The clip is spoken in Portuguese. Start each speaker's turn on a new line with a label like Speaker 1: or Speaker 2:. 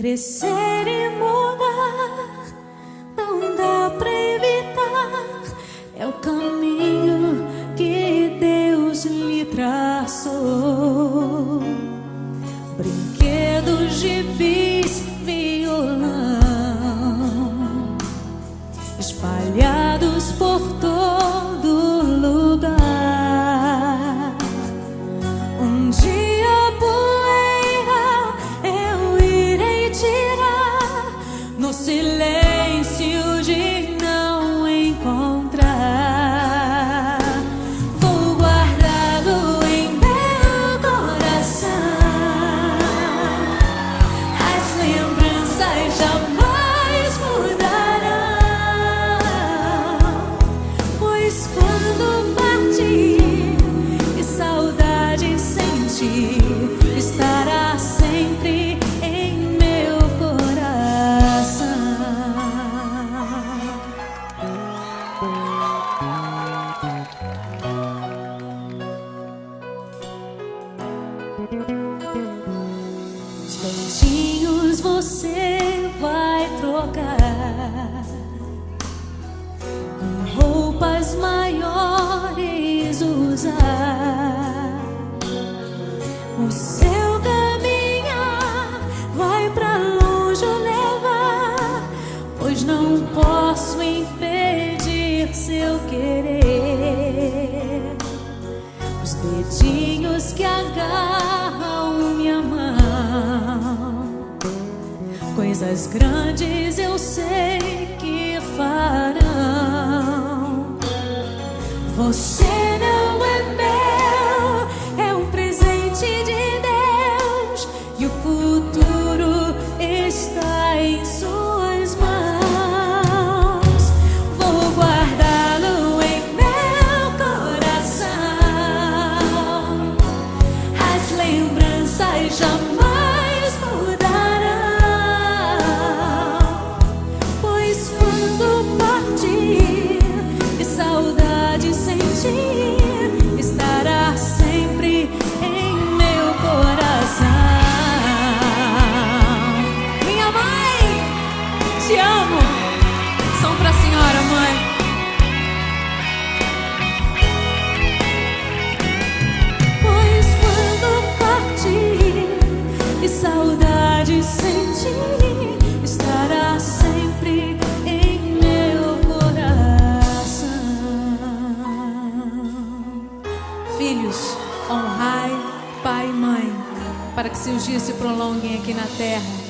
Speaker 1: crescer e mudar, não dá pra evitar. É o caminho que Deus lhe traçou. Brinquedos, gibis, violão, espalhados por todo lugar. Um dia a poeira eu irei tirar, no silêncio de não encontrar. Vou guardá-lo em meu coração, as lembranças jamais mudarão, pois quando partir e saudade sentir, estará sempre em meu coração. Os beijinhos você vai trocar e roupas maiores usar. O seu caminhar vai pra longe levar, pois não posso impedir seu querer. Os dedinhos que agarram minha mão, coisas grandes eu sei que farão. Você não é meu, é um presente de Deus, e o futuro está em suas mãos. Vou guardá-lo em meu coração, as lembranças jamais mudarão, pois quando partir e saudade sentir, estará sempre em meu coração. Minha mãe, te amo. Som pra senhora, mãe. Pois quando partir e saudade sentir, estará sempre em meu coração. Filhos, honrai pai e mãe, para que seus dias se prolonguem aqui na terra.